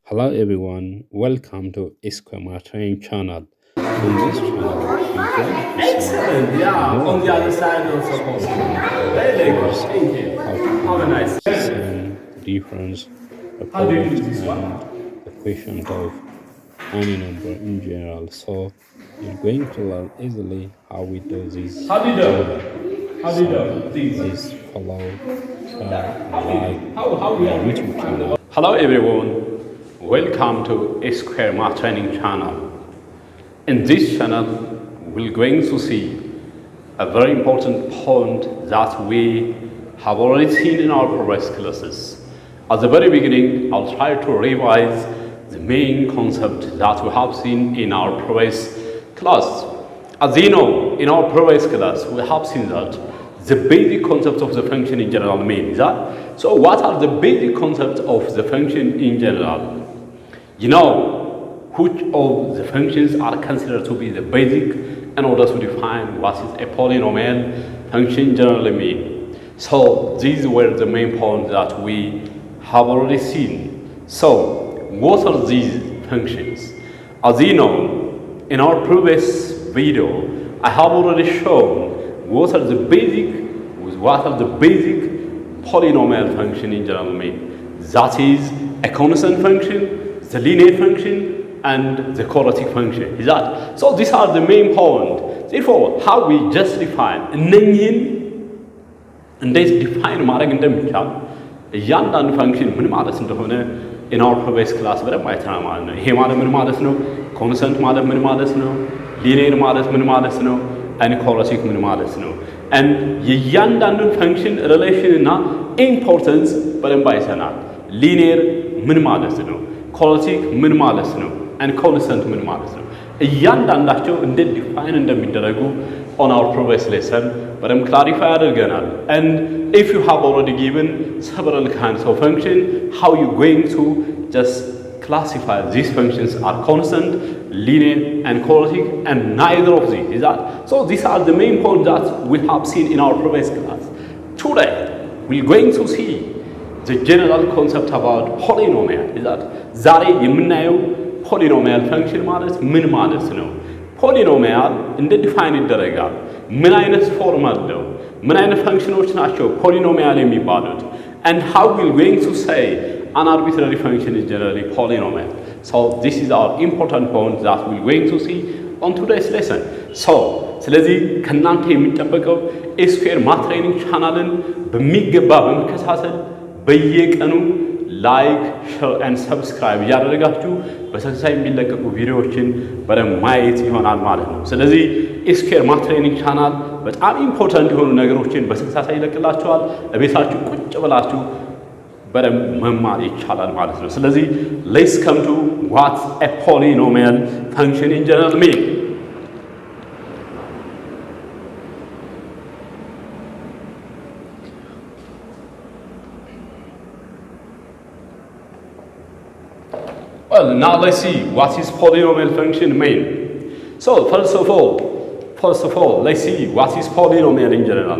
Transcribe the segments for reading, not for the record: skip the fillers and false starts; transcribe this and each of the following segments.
Hello everyone, welcome to Square Training channel. On this channel, you're going to see Excellent, yeah. more On the other side also possible. Very good. Thank you. Have a nice day. same difference, the How do you do product this one? and the question of any number in general. So you're going to learn easily how we do this. How do you do? generally. How do you So do? Please. please follow, share, and like How we our are YouTube channel. Hello everyone. Welcome to Square Training channel. In this channel, we're going to see a very important point that we have already seen in our previous classes. At the very beginning, I'll try to revise the main concept that we have seen in our previous class. As you know, in our previous class, we have seen that the basic concept of the function in general means that. So what are the basic concepts of the function in general? You know, which of the functions are considered to be the basic in order to define what is a polynomial function generally mean. So these were the main points that we have already seen. So what are these functions? As you know, in our previous video, I have already shown what are the basic polynomial function in general mean. That is a constant function, the linear function, and the quadratic function. Is that? So these are the main points. Therefore, how we just define እነኚህን እንዴት ዲፋይን ማድረግ እንደሚቻል እያንዳንዱ ፈንክሽን ምን ማለት እንደሆነ in our previous class በደንብ አይተናል ማለት ነው። ይሄ ማለት ምን ማለት ነው? ኮንስታንት ማለት ምን ማለት ነው? ሊኒየር ማለት ምን ማለት ነው? and quadratic ምን ማለት ነው? and የእያንዳንዱ ፈንክሽን ሪሌሽን እና ኢምፖርታንስ በደንብ አይተናል። ሊኒየር ምን ማለት ነው? quadratic ምን ማለት ነው? and constant ምን ማለት ነው? እያንዳንዳቸው እንዴት ዲፋይን እንደሚደረጉ on our previous lesson በደንብ ክላሪፋይ አድርገናል። and if you have already given several kinds of function, how you going to just classify these functions are constant, linear, and quadratic, and neither of these. Is that? So these are the main points that we have seen in our previous class. Today, we're going to see the general concept about polynomial. Is that? ዛሬ የምናየው ፖሊኖሚያል ፈንክሽን ማለት ምን ማለት ነው? ፖሊኖሚያል እንዴት ዲፋይን ይደረጋል? ምን አይነት ፎርም አለው? ምን አይነት ፈንክሽኖች ናቸው ፖሊኖሚያል የሚባሉት? and how we're going to say an arbitrary function is generally polynomial. So this is our important point that we're going to see on today's lesson. So ስለዚህ ከናንተ የሚጠበቀው ስኩዌር ማትሬኒንግ ቻናልን በሚገባ በመከታተል በየቀኑ ላይክ ሼር ኤንድ ሰብስክራይብ እያደረጋችሁ በተከታታይ የሚለቀቁ ቪዲዮዎችን በደንብ ማየት ይሆናል ማለት ነው። ስለዚህ ስኩዌር ማትሬኒንግ ቻናል በጣም ኢምፖርታንት የሆኑ ነገሮችን በተከታታይ ይለቅላችኋል። ለቤታችሁ ቁጭ ብላችሁ በደንብ መማር ይቻላል ማለት ነው። ስለዚህ let's come to what a polynomial function in general mean. Well, now let's see what is polynomial function mean. So first of all, let's see what is polynomial in general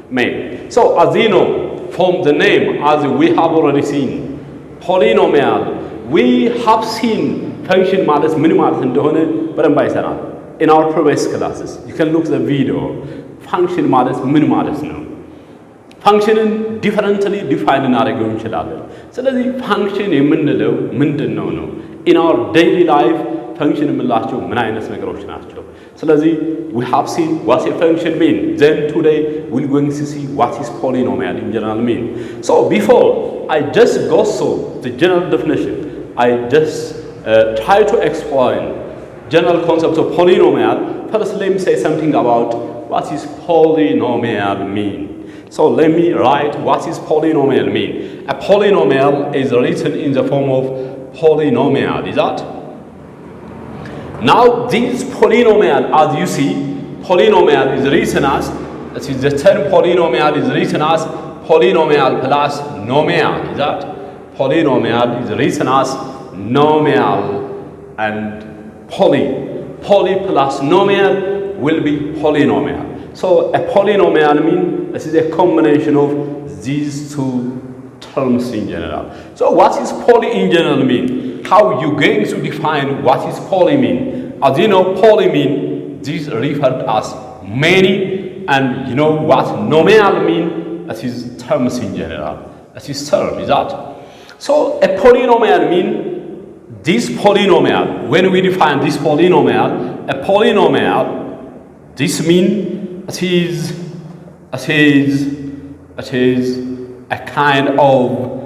mean. So as you know, from the name, as we have already seen, polynomial, we have seen function ማለት ምን ማለት እንደሆነ በደንብ አይተናል in our previous classes. You can look the video. function ማለት ምን ማለት ነው? ፋንክሽንን ዲፈረንትሊ ዲፋይን እናደርገው እንችላለን። ስለዚህ ፋንክሽን የምንለው ምንድነው ነው? in our daily life function የምንላቸው ምን አይነት ነገሮች ናቸው? ስለዚህ we have seen what a function mean. Then today we're going to see what is polynomial in general mean. So before I just go through the general definition, I just try to explain general concept of polynomial. First let me say something about what is polynomial mean. So let me write what is polynomial mean. A polynomial is written in the form of polynomial. Is that? Now this polynomial, as you see, polynomial is written as, that is the term polynomial is written as polynomial plus nomial. Is that? Polynomial is written as nomial and poly. Poly plus nomial will be polynomial. So a polynomial means This is a combination of these two terms in general. So what is poly in general mean? How you going to define what is poly mean? As you know, poly mean this referred as many, and you know what nomial mean? That is terms in general. That is term, is that? So a polynomial mean this polynomial. When we define this polynomial, a polynomial, this mean it is a kind of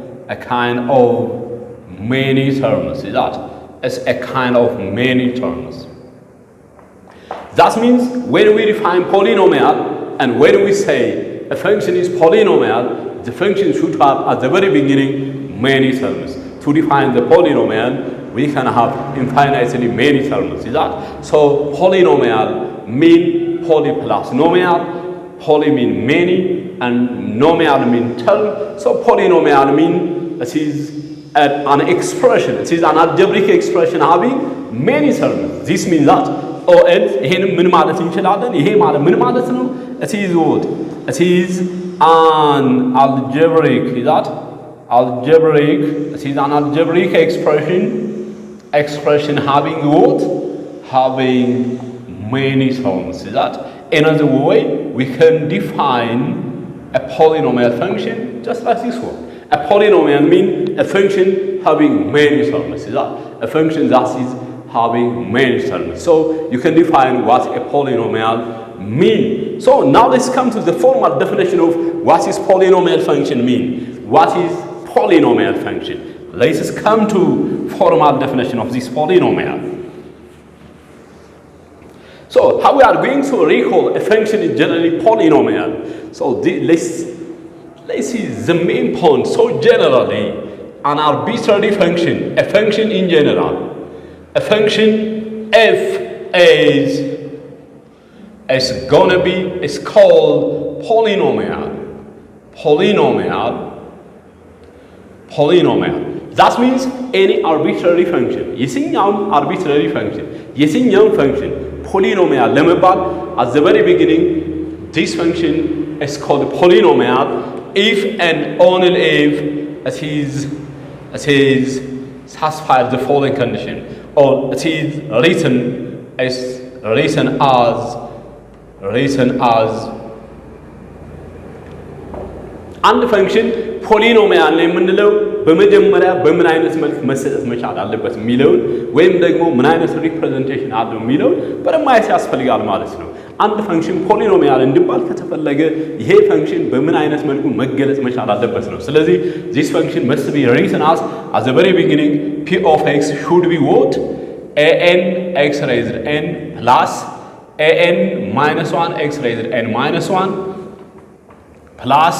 many terms. Is that? It's a kind of many terms. That means when we define polynomial and when we say a function is polynomial, the function should have at the very beginning many terms. To define the polynomial, we can have infinitely many terms. Is that? So polynomial mean poly plus nomial, poly mean many, and nomial mean term. So polynomial mean it is an expression. It is an algebraic expression having many terms. This means that or else ይሄን ምን ማለት እንችላለን? ይሄ ማለት ምን ማለት ነው? It is what? It is an algebraic. Is that? Algebraic. It is an algebraic expression having what? Having many terms. Is that? Another way we can define a polynomial function just like this one. A polynomial means a function having many terms. Is that? A function that is having many terms. So you can define what a polynomial means. So now let's come to the formal definition of what is polynomial function mean. What is polynomial function? Let's come to formal definition of this polynomial. So how we are going to recall a function is generally polynomial. So let's see the main point. So generally an arbitrary function, a function in general, a function f is gonna be, it's called polynomial. That means any arbitrary function. የትኛውም arbitrary function, የትኛውም function polynomial ለመባል at the very beginning this function is called polynomial if and only if it is satisfies the following condition, or it is written as አንድ ፈንክሽን ፖሊኖሚያል ነው የምንለው በመጀመሪያ በምን አይነት መልክ መሰጠት መቻል አለበት የሚለውን ወይም ደግሞ ምን አይነት ሪፕሬዘንቴሽን አለው የሚለውን በማየት ያስፈልጋል ማለት ነው። አንድ ፈንክሽን ፖሊኖሚያል እንዲባል ከተፈለገ ይሄ ፈንክሽን በምን አይነት መልኩ መገለጽ መቻል አለበት ነው። ስለዚህ this function must be written as at the very beginning p of x should be what? an x raised n plus an minus 1 x raised n minus 1 plus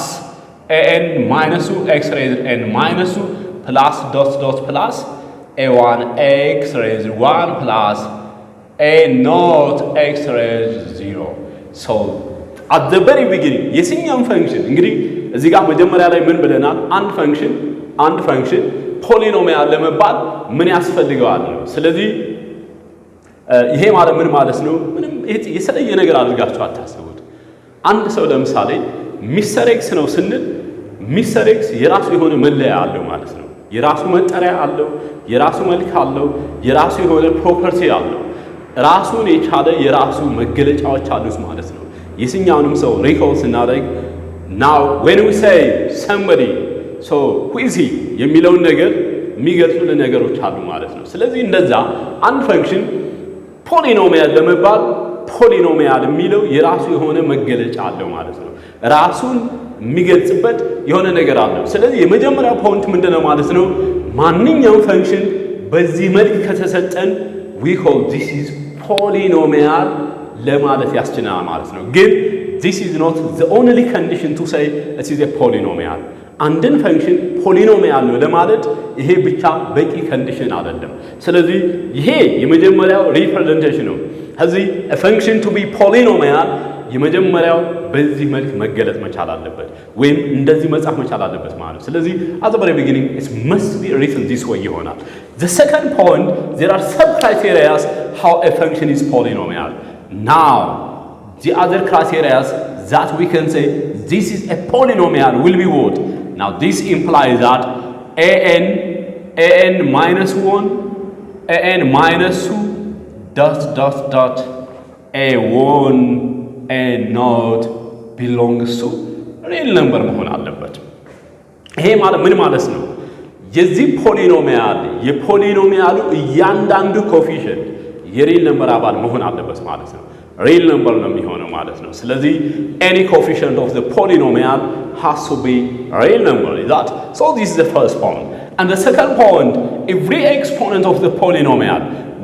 an minus 2 x raised n minus 2 plus dot plus a1 x raised 1 plus a not x raised 0. So at the very beginning የትኛውም ፈንክሽን እንግዲህ እዚህ ጋር መጀመሪያ ላይ ምን ብለናል? አንድ ፈንክሽን ፖሊኖሚያል ለመባል ምን ያስፈልገዋል ነው። ስለዚህ ይሄ ማለት ምን ማለት ነው? ምንም የተለየ ነገር አድርጋችሁ አታስቡት። አንድ ሰው ለምሳሌ ሚስተር ኤክስ ነው ስንል ሚስተር ኤክስ የራሱ የሆነ መለያ አለው ማለት ነው። የራሱ መጠሪያ አለው፣ የራሱ መልክ አለው፣ የራሱ የሆነ ፕሮፐርቲ አለው። ራሱን የቻለ የራሱ መገለጫዎች አሉት ማለት ነው። የትኛውንም ሰው ሪኮል ስናደርግ now when we say somebody so who is he የሚለውን ነገር የሚገልጹልን ነገሮች አሉ ማለት ነው። ስለዚህ እንደዛ አንድ ፈንክሽን ፖሊኖሚያል ለመባል ፖሊኖሚያል የሚለው የራሱ የሆነ መገለጫ አለው ማለት ነው። ራሱን የሚገልጽበት የሆነ ነገር አለው። ስለዚህ የመጀመሪያው ፖይንት ምንድነው ማለት ነው? ማንኛውም ፈንክሽን በዚህ መልክ ከተሰጠን we call this is polynomial ለማለት ያስችላል ማለት ነው። ግን this is not the only condition to say it is a polynomial. አንድን ፈንክሽን ፖሊኖሚያል ነው ለማለት ይሄ ብቻ በቂ ኮንዲሽን አይደለም። ስለዚህ ይሄ የመጀመሪያው ሪፕሬዘንቴሽን ነው። ስለዚህ a function to be polynomial የመጀመሪያው በዚህ መልክ መገለጽ መቻል አለበት ወይም እንደዚህ መጻፍ መቻል አለበት ማለት ነው። ስለዚህ at the very beginning it must be written this way ይሆናል። The second point, there are sub criteria how a function is polynomial. Now the other criteria that we can say this is a polynomial will be what? Now this implies that an minus 1, an minus 2, dot, a1, a0 belongs to real number መሆን አለበት። ይሄ ማለት ምን ማለት ነው? የዚህ የፖሊኖሚያሉ እያንዳንዱ ኮፊሽንት የሪል ነምበር አባል መሆን አለበት ማለት ነው። ሪል ነምበር ነው የሚሆነው ማለት ነው። ስለዚህ any coefficient of the polynomial has to be real number. Is that? So this is the first point. And the second point, every exponent of the polynomial.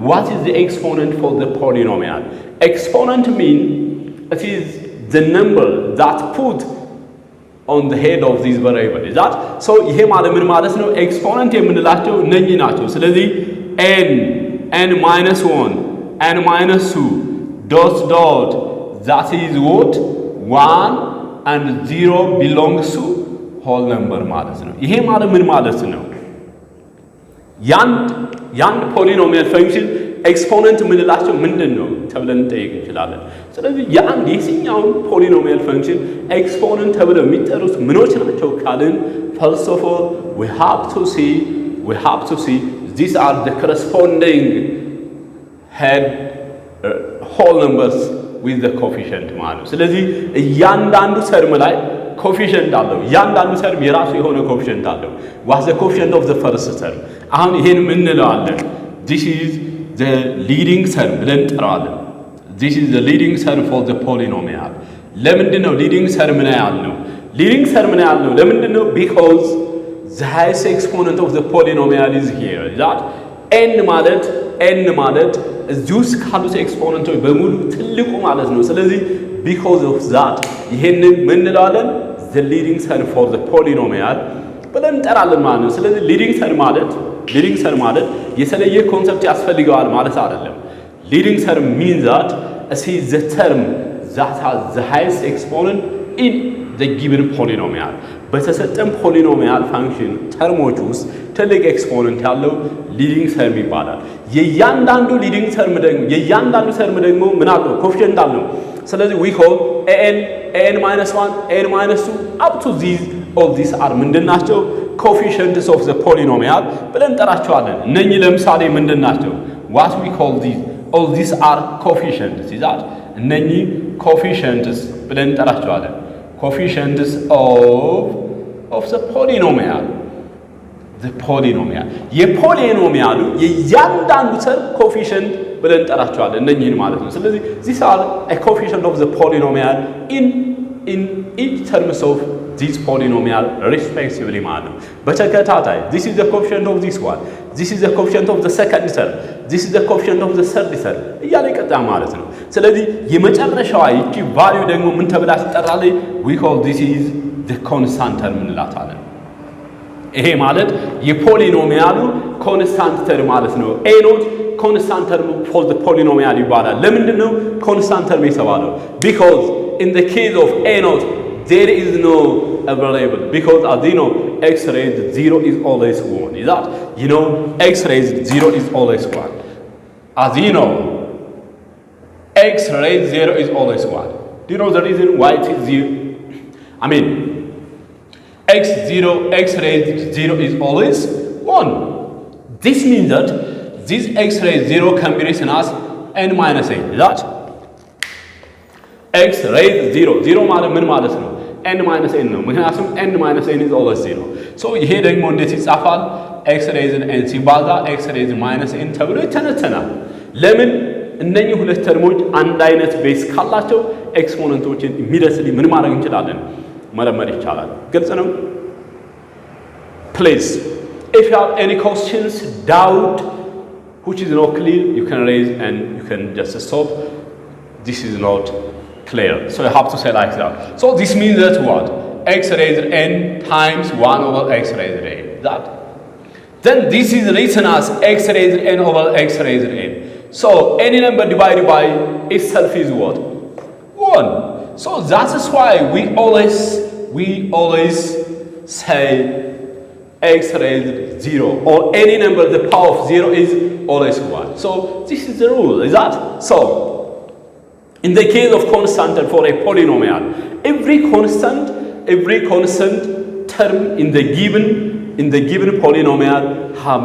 What is the exponent for the polynomial? Exponent means it is the number that put on the head of this variable. Is that? So ይሄ ማለት ምን ማለት ነው? ኤክስፖነንት የምንላቸው እነኚህ ናቸው። ስለዚህ n minus 1, n minus 2, dot, that is what? 1 and 0 belongs to whole number ማለት ነው። ይሄ ማለት ምን ማለት ነው? ያንድ ፖሊኖሚያል ፈንክሽን ኤክስፖነንት የምንላቸው ምንድን ነው ተብለን እንጠይቅ እንችላለን። ስለዚህ የትኛውን ፖሊኖሚያል ፈንክሽን ኤክስፖነንት ተብለው የሚጠሩት ምኖች ናቸው ካልን first of all we have to see these are the corresponding head whole numbers with the coefficient ማለት ነው። ስለዚህ እያንዳንዱ ተርም ላይ ኮፊሽንት አለው። እያንዳንዱ ተርም የራሱ የሆነ ኮፊሽንት አለው። what's the coefficient of the first term? አሁን ይሄን ምን እንለዋለን? this is the leading term ብለን እንጠራዋለን። this is the leading term for the polynomial። ለምንድን ነው leading term ነው ያልነው? leading term ነው ያልነው ለምንድን ነው? because the highest exponent of the polynomial is here. that n ማለት እዚህ ውስጥ ካሉት ኤክስፖነንቶች በሙሉ ትልቁ ማለት ነው። ስለዚህ because of that ይሄንን ምን እንለዋለን? the leading term for the polynomial ብለን እንጠራለን ማለት ነው። ስለዚህ leading term ማለት የተለየ ኮንሰፕት ያስፈልገዋል ማለት አይደለም። leading term means that it is the term that has the highest exponent in the given polynomial. በተሰጠን ፖሊኖሚያል ፋንክሽን ተርሞች ውስጥ ትልቅ ኤክስፖነንት ያለው ሊዲንግ ተርም ይባላል። የእያንዳንዱ ተርም ደግሞ ምን አለው? ኮፊሽንት አለው። ስለዚህ we call an minus 1, an minus 2 up to these all these are ምንድን ናቸው? coefficients of the polynomial ብለን እንጠራቸዋለን። እነኚህ ለምሳሌ ምንድን ናቸው? what we call these all these are coefficients. ይዛት እነኚህ coefficients ብለን እንጠራቸዋለን። coefficients of the polynomial. የፖሊኖሚያሉ የእያንዳንዱ ተርም ኮፊሽንት ብለን እንጠራቸዋለን እነኚህን ማለት ነው። ስለዚህ these are a coefficient of the polynomial in each terms of this polynomial respectively ማለት ነው። በተከታታይ this is the coefficient of this one, this is the coefficient of the second term, this is the coefficient of the third term እያለ ይቀጥላል ማለት ነው። ስለዚህ የመጨረሻዋ ይቺ ቫልዩ ደግሞ ምን ተብላ ትጠራለች? we call this is the constant term እንላታለን። ይሄ ማለት የፖሊኖሚያሉ ኮንስታንት ተርም ማለት ነው። a not constant term for the polynomial ይባላል። ለምንድን ነው constant term የተባለው? because in the case of a not there is no variable, because as you know x raised 0 is always 1. Is that? You know x raised 0 is always 1. As you know x raised 0 is always 1. Do you know the reason why it is 0? I mean x raised 0 is always 1. This means that this x raised 0 can be written as n minus a. Is that? x raised 0 ማለት ምን ማለት ነው? n minus n ነው። ምክንያቱም n minus n is always 0. so ይሄ ደግሞ እንዴት ይጻፋል? x raised n ሲባዛ x raised minus n ተብሎ ይተነተናል። ለምን? እነኚህ ሁለት ተርሞች አንድ አይነት ቤዝ ካላቸው ኤክስፖነንቶችን ኢሚዲየትሊ ምን ማድረግ እንችላለን? መረመር ይቻላል። ግልጽ ነው? please if you have any questions, doubt which is not clear, you can raise and you can just stop. This is not clear, so you have to say like that. So this means that what? x raised n times 1 over x raised a. That then this is written as x raised n over x raised n. So any number divided by itself is what? 1. So that is why we always say x raised 0 or any number the power of 0 is always 1. So this is the rule. Is that? So In the case of constant for a polynomial, every constant term in the given polynomial have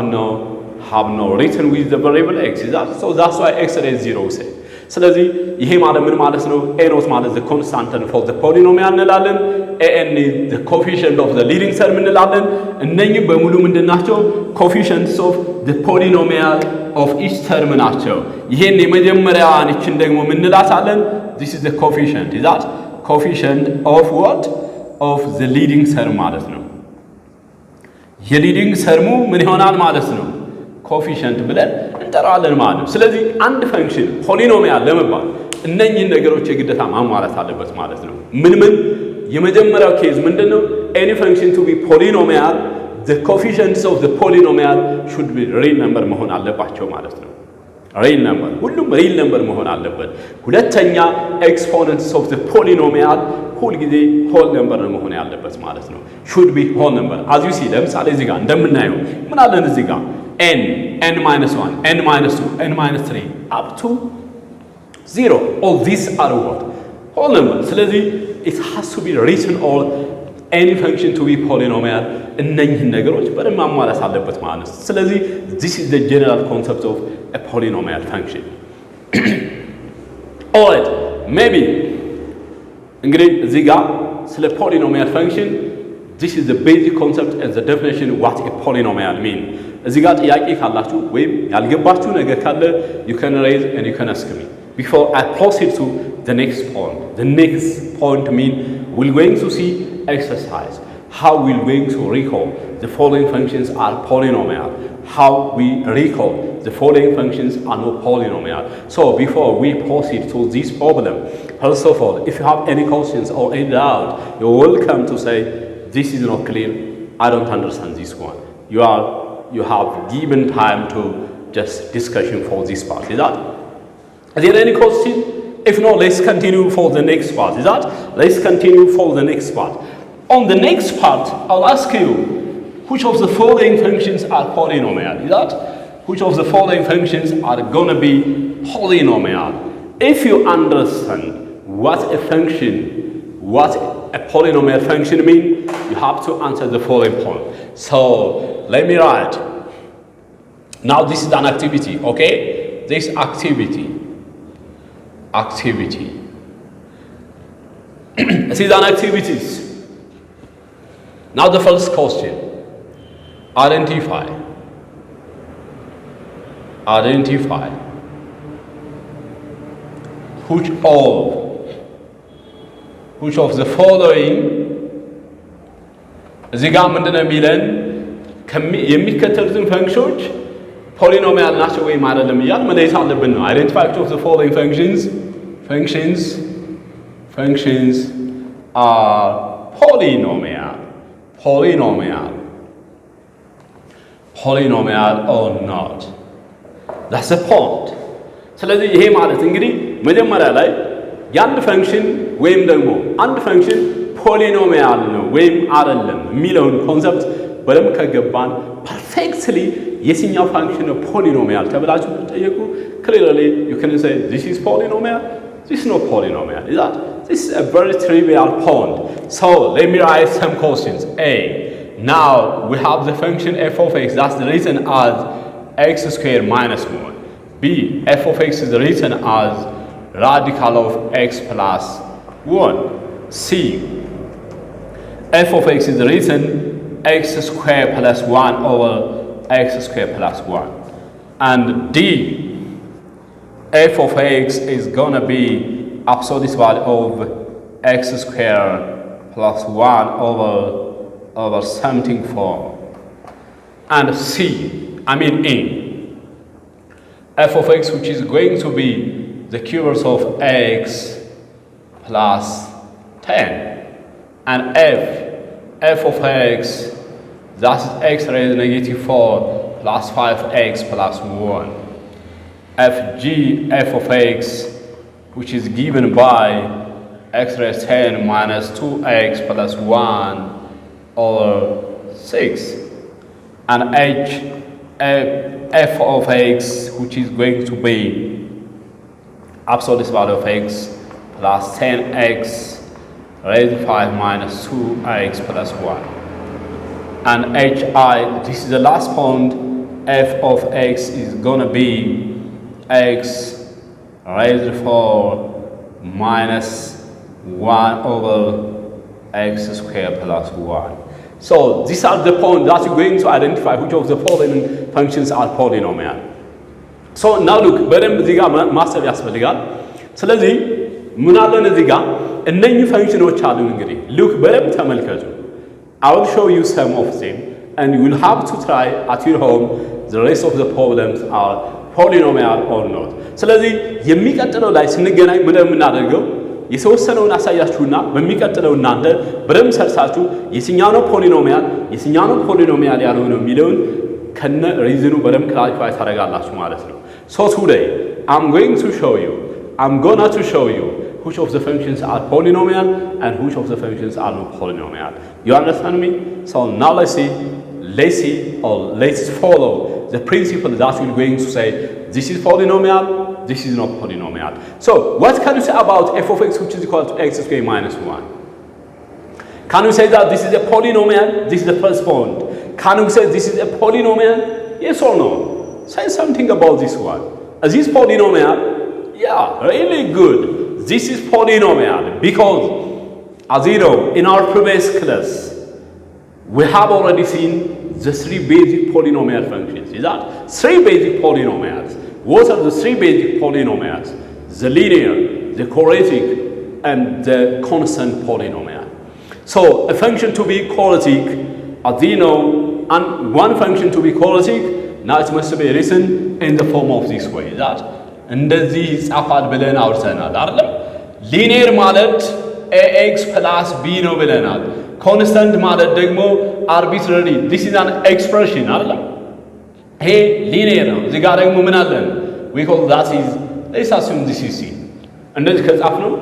no written with the variable x. Is that? So that's why x is 0 say. ስለዚህ ይሄ ማለት ምን ማለት ነው? a not ማለት the constant for the polynomial እንላለን። an is the coefficient of the leading term እንላለን። እነኚህ በሙሉ ምንድናቸው? coefficients of the polynomial of each term ናቸው። ይሄን የመጀመሪያዋን እቺን ደግሞ ምን እንላታለን? this is the coefficient. is that coefficient of what? of the leading term ማለት ነው። የሊዲንግ ተርሙ ምን ይሆናል ማለት ነው? ኮፊሸንት ብለን እንጠራለን ማለት ነው። ስለዚህ አንድ ፈንክሽን ፖሊኖሚያል ለመባል እነኚህን ነገሮች የግዴታ ማሟላት አለበት ማለት ነው። ምን የመጀመሪያው ኬዝ ምንድነው? any function to be polynomial the coefficients of the polynomial should be real number መሆን አለባቸው ማለት ነው። real number ሁሉም real number መሆን አለበት። ሁለተኛ exponents of the polynomial ሁል ጊዜ whole number መሆን ያለበት ማለት ነው። should be whole number as you see ለምሳሌ እዚህ ጋር እንደምናየው ምን አለን እዚህ ጋር n -1 n -2 n -3 up to 0 all these are what whole number ስለዚህ it has to be written all any function to be polynomial እነኚህን ነገሮች በደንብ ማሟላት አለበት ማለት ነው። ስለዚህ this is the general concept of a polynomial function. alright maybe እንግዲህ እዚህ ጋር ስለ polynomial function this is the basic concept and the definition what a polynomial mean. እዚህ ጋር ጥያቄ ካላችሁ ወይም ያልገባችሁ ነገር ካለ you can raise and you can ask me before I proceed to the next point. The next point mean we're going to see exercise how we're going to recall the following functions are polynomial, how we recall the following functions are not polynomial. So before we proceed to this problem, first of all, if you have any questions or any doubt, you're welcome to say this is not clear, I don't understand this one. You have given time to just discussion for this part. Is that? Is there any question? If not, let's continue for the next part. Is that? Let's continue for the next part. On the next part, I'll ask you which of the following functions are polynomial. Is that? Which of the following functions are gonna be polynomial? If you understand what a polynomial function mean, you have to answer the following point. So let me write. Now this is an activity, okay? This activity. These are activities. Now the first question. Identify which of the following እዚህ ጋር ምንድነው የሚለን የሚከተሉትን ፈንክሽኖች ፖሊኖሚያል ናቸው ወይም አይደለም እያል መለየት አለብን ነው። identify which of the following functions are polynomial or not. That's the point. ስለዚህ ይሄ ማለት እንግዲህ መጀመሪያ ላይ የአንድ ፈንክሽን ወይም ደግሞ አንድ ፈንክሽን ፖሊኖሚያል ነው ወይም አይደለም የሚለውን ኮንሰፕት በደንብ ከገባን ፐርፌክትሊ የትኛው ፋንክሽን ነው ፖሊኖሚያል ተብላችሁ ብትጠየቁ clearly you can say this is polynomial, this is not polynomial. Is that? This is a very trivial point. So let me write some questions. A. Now we have the function f of x that's written as x squared minus 1. B. f of x is written as radical of x plus 1. C. f of x is written x squared plus 1 over x squared plus 1. And D. f of x is gonna be absolute value of x squared plus 1 over something form. And C. E. f of x which is going to be the cubes of x plus 10. And f of x that's x raised negative 4 plus 5x plus 1. f of x which is given by x raised 10 minus 2x plus 1 over 6. And f of x which is going to be absolute value of x plus 10x raised to 5 minus 2x plus 1. And hi, this is the last point, f of x is gonna be x raised to 4 minus 1 over x squared plus 1. So these are the points that you're going to identify which of the following functions are polynomial. So now look, በደንብ እዚህ ጋር ማሰብ ያስፈልጋል። ስለዚህ ምን አለን እዚህ ጋር እነኚህ ፈንክሽኖች አሉን እንግዲህ look በደንብ ተመልከቱ. I will show you some of them and you will have to try at your home the rest of the problems are polynomial or not. ስለዚህ የሚቀጥለው ላይ ስንገናኝ ምን እንደምናደርገው የተወሰነውን አሳያችሁና በሚቀጥለው እናንተ በደንብ ሰርታችሁ የትኛው ነው ፖሊኖሚያል የትኛው ነው ፖሊኖሚያል ያልሆነው የሚለውን ከነ ሪዝኑ በደንብ ክላሪፋይ ታደርጋላችሁ ማለት ነው. So today I'm going to show you which of the functions are polynomial and which of the functions are not polynomial. You understand me? So now let's follow the principle that we're going to say this is polynomial, this is not polynomial. So what can you say about f of x which is equal to x squared minus 1? Can you say that this is a polynomial? This is the first point. Can you say this is a polynomial? Yes or no? Say something about this one. Is this polynomial? Yeah, really good. This is polynomial because, as you know, in our previous class, we have already seen the three basic polynomial functions. Is that? Three basic polynomials. What are the three basic polynomials? The linear, the quadratic, and the constant polynomial. So a function to be quadratic, as you know, and one function to be quadratic, now it must be written in the form of this way. Is that? እንደዚህ ጻፋል ብለን አውርተናል አይደል? ሊኒየር ማለት ax plus b ነው ብለናል። ኮንስታንት ማለት ደግሞ አርቢትራሪ this is an expression አይደል? ይሄ ሊኒየር ነው። እዚህ ጋር ደግሞ ምን አለን? we call that is let's assume this is c. እንደዚህ ከጻፍነው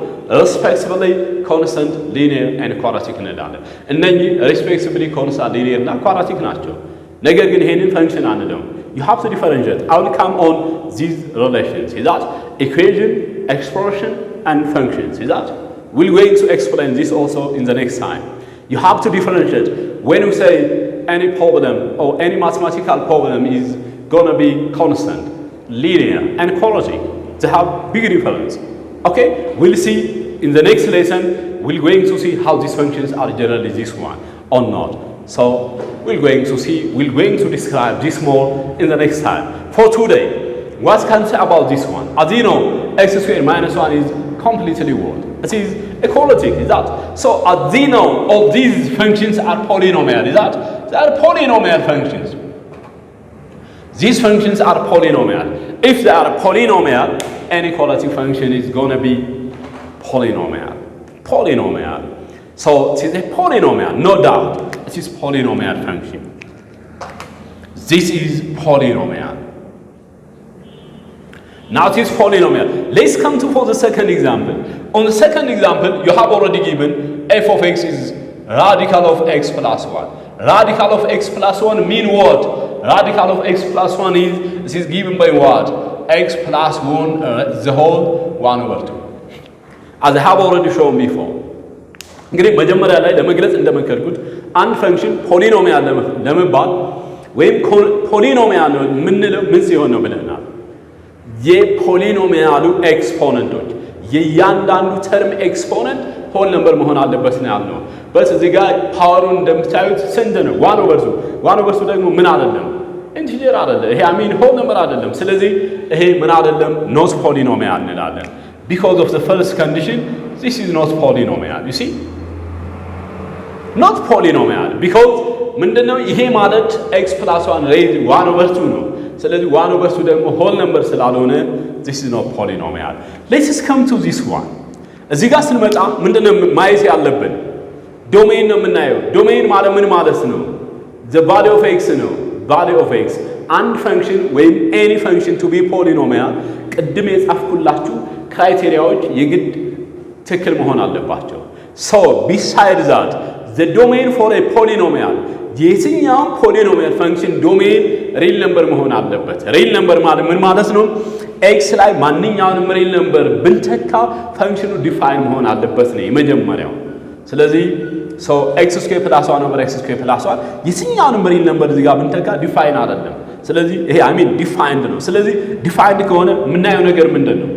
respectively constant linear and quadratic እንላለን። እነኚህ respectively constant linear እና quadratic ናቸው። ነገር ግን ይሄንን ፈንክሽን አንለው you have to differentiate. I will come on these relations. Is that equation, expression, and functions? Is that we're going to explain this also in the next time. You have to differentiate. When you say any problem or any mathematical problem is gonna be constant, linear, and quadratic, they have big difference. Okay, we'll see in the next lesson. We're going to see how these functions are generally this one or not. So we're going to describe this more in the next time. For today, what can you say about this one? As you know, x squared minus 1 is completely what? It is a quadratic, is that? So as you know, all these functions are polynomial, is that? They are polynomial functions. These functions are polynomial. If they are polynomial, any quadratic function is going to be polynomial. Polynomial. So it is a polynomial, no doubt. It is polynomial function. This is polynomial. Now it is polynomial. Let's come to for the second example. On the second example, you have already given f of x is radical of x plus 1. Radical of x plus 1 mean what? Radical of x plus 1 is, this is given by what? X plus 1 the whole 1 over 2. As I have already shown before. እንግዲህ መጀመሪያ ላይ ለመግለጽ እንደመከርኩት አንድ ፈንክሽን ፖሊኖሚያል ለመባል ወይም ፖሊኖሚያል ምንለው ምን ሲሆን ነው ብለናል? የፖሊኖሚያሉ ኤክስፖነንቶች የእያንዳንዱ ተርም ኤክስፖነንት ሆል ነምበር መሆን አለበት ነው ያልነው። በዚህ ጋር ፓወሩን እንደምታዩት ስንት ነው? 1 ኦቨር 2 1 ኦቨር 2 ደግሞ ምን አይደለም? ኢንቲጀር አይደለም። ይሄ አሚን ሆል ነምበር አይደለም። ስለዚህ ይሄ ምን አይደለም? ኖት ፖሊኖሚያል እንላለን። because of the first condition this is not polynomial. You see? Not polynomial because ምንድነው ይሄ ማለት x plus 1 raised 1 over 2 ነው። ስለዚህ 1 over 2 ደግሞ whole number ስላልሆነ this is not polynomial. Let's come to this one. እዚህ ጋር ስንመጣ ምንድነው ማየት ያለብን? ዶሜን ነው የምናየው። ዶሜን ማለት ምን ማለት ነው? the value of x ነው። value of x አንድ function ወይም any function to be polynomial ቅድም የጻፍኩላችሁ ክራይቴሪያዎች የግድ ትክክል መሆን አለባቸው። So besides that the domain for a polynomial የትኛው ፖሊኖሚያል ፈንክሽን ዶሜን ሪል ነምበር መሆን አለበት። ሪል ነምበር ማለት ምን ማለት ነው? ኤክስ ላይ ማንኛውንም ሪል ነምበር ብንተካ ፈንክሽኑ ዲፋይን መሆን አለበት ነው የመጀመሪያው። ስለዚህ ኤክስ ስኩዌር ፕላስ 1 ኦቨር ኤክስ ስኩዌር ፕላስ 1 የትኛውንም ሪል ነምበር እዚህ ጋር ብንተካ ዲፋይን አይደለም። ስለዚህ ይሄ ዲፋይንድ ነው። ስለዚህ ዲፋይንድ ከሆነ የምናየው ነገር ምንድን ነው?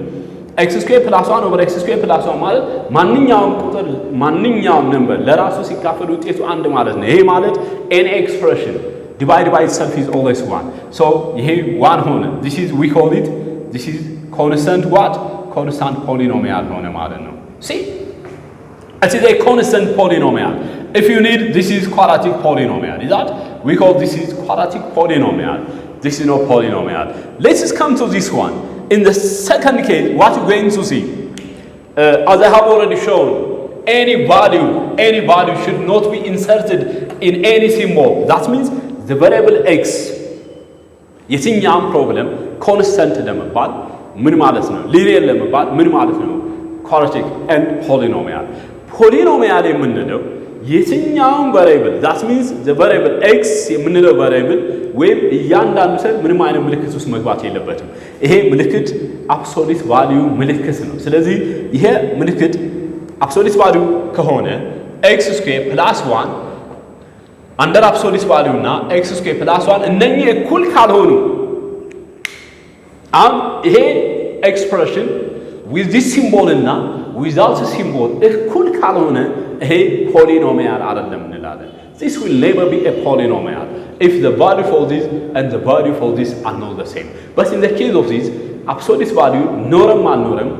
ኤክስ ስኩዌር ፕላስ 1 ኦቨር ኤክስ ስኩዌር ፕላስ 1 ማለት ማንኛውም ቁጥር ማንኛውም ነምበር ለራሱ ሲካፈል ውጤቱ አንድ ማለት ነው። ይሄ ማለት ኤኒ ኤክስፕሬሽን divided by itself is always 1. So ይሄ 1 ሆነ። This is constant what? Constant polynomial ሆነ ማለት ነው። See? It is a constant polynomial. If you need, this is quadratic polynomial. Is that? We call this is quadratic polynomial. This is no polynomial. Let's just come to this one. In the second case, what you're going to see, as I have already shown, any value should not be inserted in any symbol. That means the variable x, የትኛውም ፕሮብለም ኮንስታንት ለመባል ምን ማለት ነው? ሊኒየር ለመባል ምን ማለት ነው? ኳድራቲክ ኤንድ ፖሊኖሚያል። ፖሊኖሚያል የምንለው የትኛውም ቫሪያብል that means the variable x የምንለው ቫሪያብል ወይም እያንዳንዱ ሰው ምንም አይነት ምልክት ውስጥ መግባት የለበትም። ይሄ ምልክት አብሶሉት ቫልዩ ምልክት ነው። ስለዚህ ይሄ ምልክት አብሶሉት ቫልዩ ከሆነ x ስኩዌር ፕላስ 1 አንደር አብሶሉት ቫልዩ እና x ስኩዌር ፕላስ 1 እነኚህ እኩል ካልሆኑ ይሄ ኤክስፕሬሽን with this symbol እና without a symbol እኩል ካልሆነ ይሄ ፖሊኖሚያል አይደለም እንላለን። This will never be a polynomial if the value for this and the value for this are not the same. But in the case of this absolute value ኖረም አልኖረም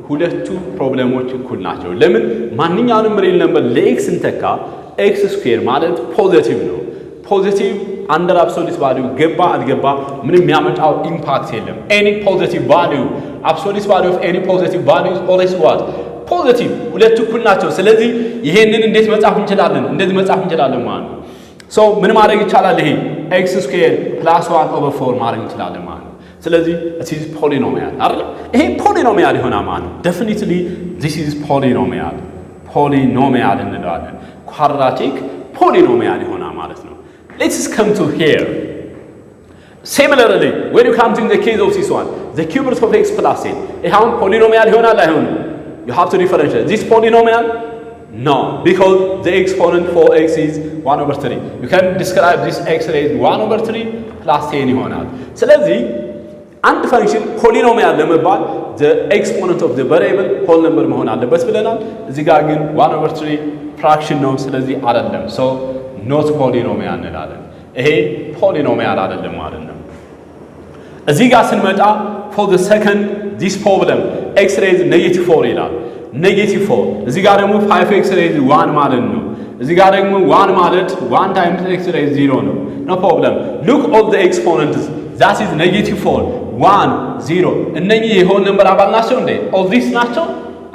ሁለቱ ፕሮብሌሞች እኩል ናቸው። ለምን? ማንኛውንም ሪል ነምበር ለኤክስ እንተካ ኤክስ ስኩዌር ማለት ፖዚቲቭ ነው። ፖዚቲቭ አንደር አብሶሉት ቫልዩ ገባ አልገባ ምንም የሚያመጣው ኢምፓክት የለም። ኤኒ ፖዚቲቭ ቫልዩ አብሶሉት ቫልዩ ኦፍ ኤኒ ፖዚቲቭ ቫልዩ ኢዝ ኦልዌይስ ዋት ፖዚቲቭ። ሁለቱ እኩል ናቸው። ስለዚህ ይሄንን እንዴት መጻፍ እንችላለን? እንደዚህ መጻፍ እንችላለን ማለት ነው። ምን ማድረግ ይቻላል? ይሄ ኤክስ ስኩዌር ፕላስ 1 ኦቨር 4 ማድረግ እንችላለን ማለት ነው። ስለዚህ it is polynomial አይደል? ይሄ ፖሊኖሚያል ይሆናል ማለት ነው። definitely this is polynomial እንለዋለን። ኳድራቲክ ፖሊኖሚያል ይሆናል ማለት ነው። Let's come to here. Similarly, when you come to the case of this one, the cube root of x plus 10. ይሄ አሁን ፖሊኖሚያል ይሆናል አይሆንም? You have to differentiate. This polynomial? No, because the exponent for x is 1 over 3. You can describe this x raised 1 over 3 plus 10 ይሆናል። ስለዚህ አንድ ፈንክሽን ፖሊኖሚያል ለመባል the exponent of the variable whole number መሆን አለበት ብለናል። እዚህ ጋር ግን 1 over 3 ፍራክሽን ነው። ስለዚህ አይደለም። So not polynomial እንላለን። ይሄ ፖሊኖሚያል አይደለም ማለት ነው። እዚህ ጋር ስንመጣ for the second this problem x raised -4 ይላል። -4 እዚህ ጋር ደግሞ 5x raised 1 ማለት ነው። እዚህ ጋር ደግሞ 1 ማለት 1 times x raised 0 ነው። no problem. Look all the exponents that is -4 1 0 እነኚህ የሆል ነምበር አባል ናቸው እንዴ? all these ናቸው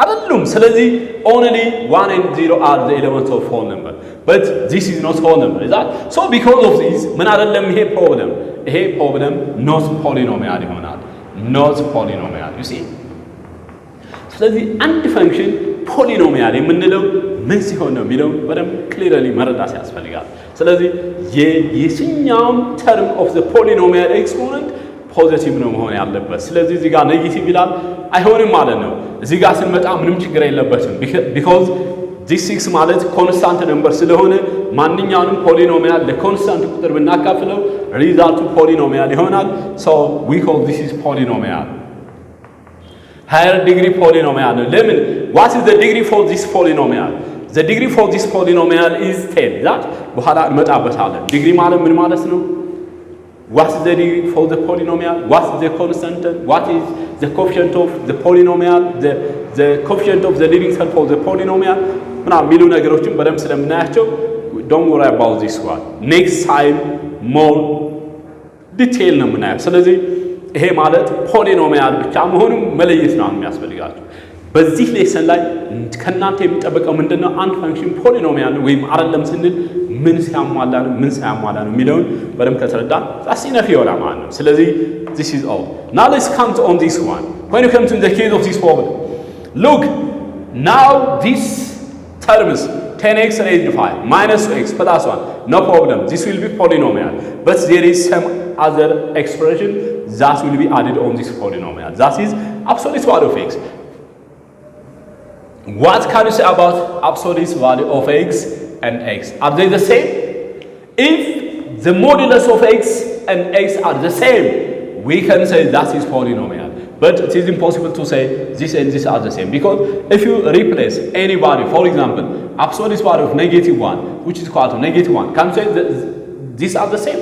አይደሉም። ስለዚህ only 1 and 0 are the elements of whole number, but this is not whole number. Is that so? Because of this ምን አይደለም ይሄ problem not polynomial ይሆናል። not polynomial, you see. ስለዚህ አንድ ፈንክሽን ፖሊኖሚያል የምንለው ምን ሲሆን ነው የሚለው በደንብ ክሊርሊ መረዳት ያስፈልጋል። ስለዚህ የትኛውም term of the polynomial exponent ፖዚቲቭ ነው መሆን ያለበት። ስለዚህ እዚህ ጋር ኔጌቲቭ ይላል አይሆንም ማለት ነው። እዚህ ጋር ስንመጣ ምንም ችግር የለበትም። because this 6 ማለት ኮንስታንት ነምበር ስለሆነ ማንኛውንም ፖሊኖሚያል ለኮንስታንት ቁጥር ብናካፍለው ሪዛልቱ ፖሊኖሚያል ይሆናል። so we call this is polynomial. higher degree polynomial ነው። ለምን? what is the degree for this polynomial? the degree for this polynomial is 10. that በኋላ እንመጣበታለን። ዲግሪ ማለት ምን ማለት ነው? what is the degree for the polynomial? what is the constant? what is the coefficient of the polynomial? the coefficient of the leading cell for the polynomial? ምናምን የሚሉ ነገሮችን በደንብ ስለምናያቸው don't worry about this one. next time more detail ነው የምናየው። ስለዚህ ይሄ ማለት ፖሊኖሚያል ብቻ መሆኑን መለየት ነው የሚያስፈልጋችሁ። በዚህ ሌሰን ላይ ከናንተ የሚጠበቀው ምንድነው? አንድ ፈንክሽን ፖሊኖሚያል ነው ወይም አይደለም ስንል ምን ሲያሟላ ነው ምን ሳያሟላ ነው የሚለውን በደንብ ከተረዳን that's enough ይሆናል ማለት ነው። ስለዚህ this is all. now let's come to on this one. when you come to the case of this problem, look, now this terms 10x raised to 5 minus 2x plus 1 No problem. This will be polynomial. But there is some other expression that will be added on this polynomial. That is absolute value of x. What can you say about absolute value of x and x? Are they the same? If the modulus of x and x are the same, we can say that is polynomial. But it is impossible to say this and this are the same, because if you replace any value, for example, absolute value of -1, which is equal to -1, can you say that these are the same?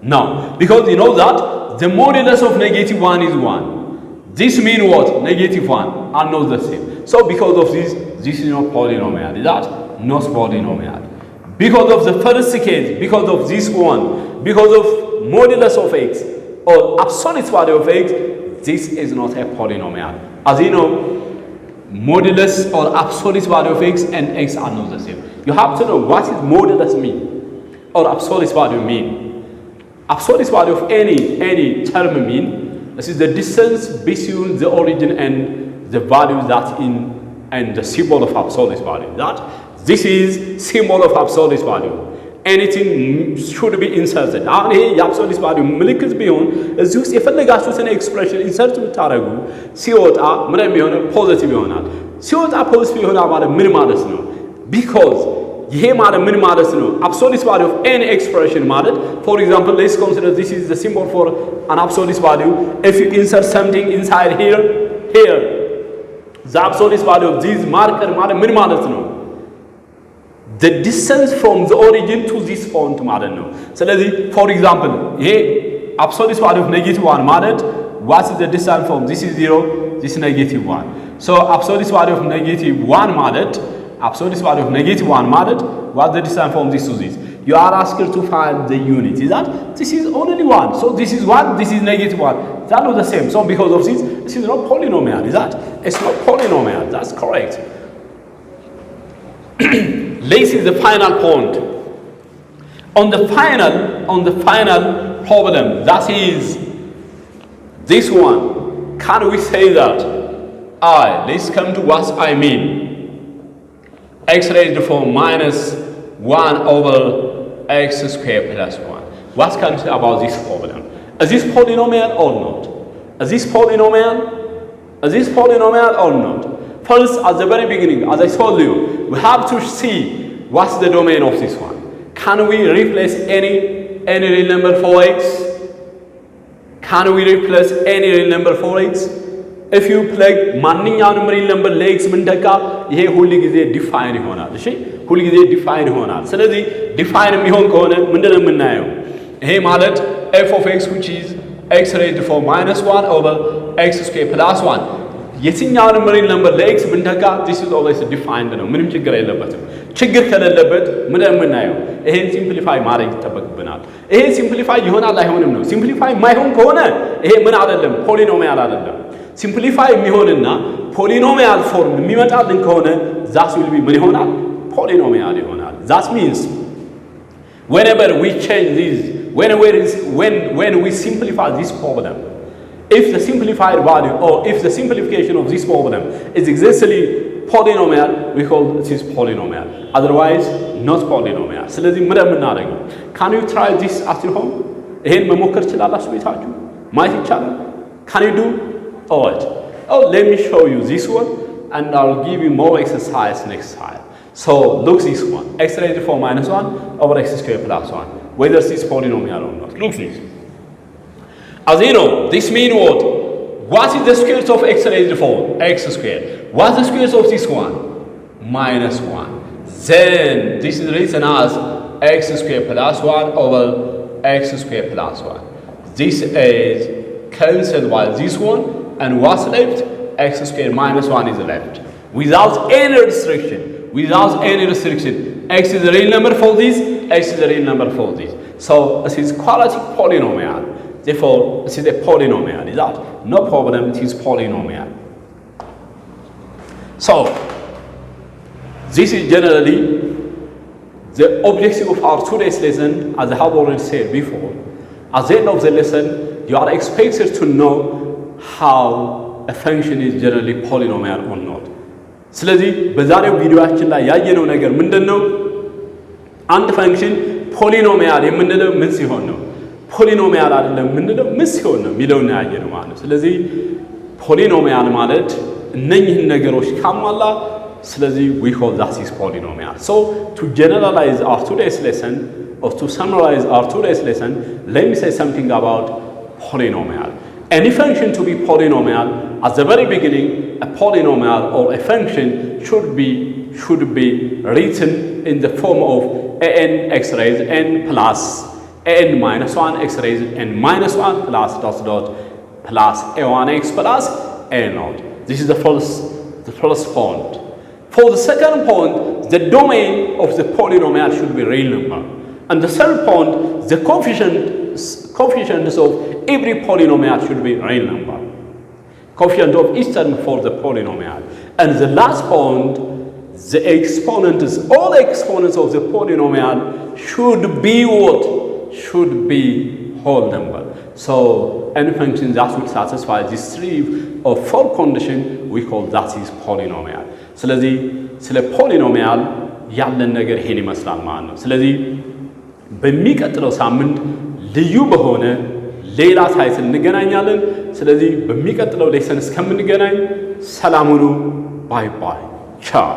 No, because you know that the modulus of -1 is 1. This means what? -1 are not the same. So because of this is not polynomial. Is that not polynomial? Because of the first case, because of this one, because of modulus of x or absolute value of x, this is not a polynomial. As you know, modulus or absolute value of x and x are not the same. You have to know what is modulus mean or absolute value mean. Absolute value of any term mean this is the distance between the origin and the value that in and the symbol of absolute value. That this is symbol of absolute value. Anything should be inserted. አሁን ይሄ የአብሶሉት ቫልዩ ምልክት ቢሆን እዚህ ውስጥ የፈለጋችሁትን ኤክስፕሬሽን ኢንሰርት ብታደርጉ ሲወጣ ምን የሚሆነው ፖዚቲቭ ይሆናል። ሲወጣ ፖዚቲቭ ይሆናል ማለት ምን ማለት ነው? ቢኮዝ ይሄ ማለት ምን ማለት ነው? absolute value of any expression ማለት for example let's consider this is the symbol for an absolute value. If you insert something inside here the absolute value of this marker ማለት ምን ማለት ነው? The distance from the origin to this point ማለት ነው። ስለዚህ for example ይሄ absolute value of -1 ማለት what is the distance from this is 0 this is -1. So absolute value of -1 ማለት absolute value of -1 ማለት what the distance from this to this. You are asked to find the unit. Is that this is only 1. So this is 1, this is -1. That is the same. So because of this is not polynomial. Is that? It's not polynomial. That's correct. This is the final point. On the final problem, that is this one. Can we say that let's come to what I mean. X raised to 4 minus 1 over x squared plus 1. What can you say about this problem? Is this polynomial or not? Is this polynomial? Is this polynomial or not? First, at the very beginning, as I told you, we have to see what's the domain of this one. Can we replace any real number for x? Can we replace any real number for x? If you plug ማንኛውንም real number ለx ብንተካ ይሄ ሁሉ ጊዜ ዲፋይን ይሆናል። እሺ ሁሉ ጊዜ ዲፋይን ይሆናል። ስለዚህ ዲፋይን የሚሆን ከሆነ ምንድነው የምናየው? ይሄ ማለት f of x which is x raised to 4 minus 1 over x squared plus 1 የትኛውንም real number ለx ብንተካ this is always defined ነው። ምንም ችግር የለበትም። ችግር ከሌለበት ምን የምናየው ይሄን ሲምፕሊፋይ ማድረግ ይተበቅብናል። ይሄ ሲምፕሊፋይ ይሆናል አይሆንም ነው። ሲምፕሊፋይ ማይሆን ከሆነ ይሄ ምን አይደለም ፖሊኖሚያል አይደለም። ሲምፕሊፋይ የሚሆንና ፖሊኖሚያል ፎርም የሚመጣልን ከሆነ that will be ምን ይሆናል? ፖሊኖሚያል ይሆናል። That means whenever we change this when we simplify this problem, if the simplified value or if the simplification of this problem is exactly polynomial, we call this polynomial. Otherwise, not polynomial. ስለዚህ ምን የምናደርገው? Can you try this at your home? ይሄን መሞከር ትችላላችሁ ቤታችሁ? ማየት ይቻላል? Can you do? Alright. Oh, let me show you this one and I'll give you more exercise next time. So, look this one. X raised to 4 minus 1 over x squared plus 1. Whether this is polynomial or not. Look this. As you know, this means what? What is the square root of x raised to 4? X squared. What's the square root of this one? Minus 1. Then, this is written as x squared plus 1 over x squared plus 1. This is cancelled by this one. And what's left? X squared minus 1 is left. Without any restriction. Without any restriction. X is a real number for this. X is a real number for this. So, this is quadratic polynomial. Therefore, this is a polynomial. Is that? No problem, it is polynomial. So, this is generally the objective of our today's lesson, as I have already said before. At the end of the lesson, you are expected to know how a function is generally polynomial or not. ስለዚህ በዛሬው ቪዲዮአችን ላይ ያየነው ነገር ምንድነው? አንድ ፈንክሽን ፖሊኖሚያል የምንለው ምን ሲሆን ነው ፖሊኖሚያል አይደለም የምንለው ምን ሲሆን ነው የሚለውን ያየነው ማለት ነው ስለዚህ ፖሊኖሚያል ማለት እነኚህን ነገሮች ካሟላ ስለዚህ we call that is polynomial so to generalize our today's lesson or to summarize our today's lesson let me say something about polynomial any function to be polynomial at the very beginning a polynomial or a function should be written in the form of an x raised n plus n minus 1 x raised n minus 1 plus dot dot plus a1x plus a naught. This is the first point. For the second point, the domain of the polynomial should be real number. And the third point, the coefficients of every polynomial should be real number. Coefficient of each term for the polynomial. And the last point, the exponents, all exponents of the polynomial should be what? Should be whole number. So any function that will satisfy these 3 or 4 conditions, we call that is polynomial. ስለዚህ ስለ ፖሊኖሚያል ያለን ነገር ይሄን ይመስላል ማለት ነው ስለዚህ በሚቀጥለው ሳምንት ልዩ በሆነ ሌላ ታይትል እንገናኛለን ስለዚህ በሚቀጥለው ሌሰን እስከምንገናኝ ሰላም ሁኑ ባይ ባይ ቻው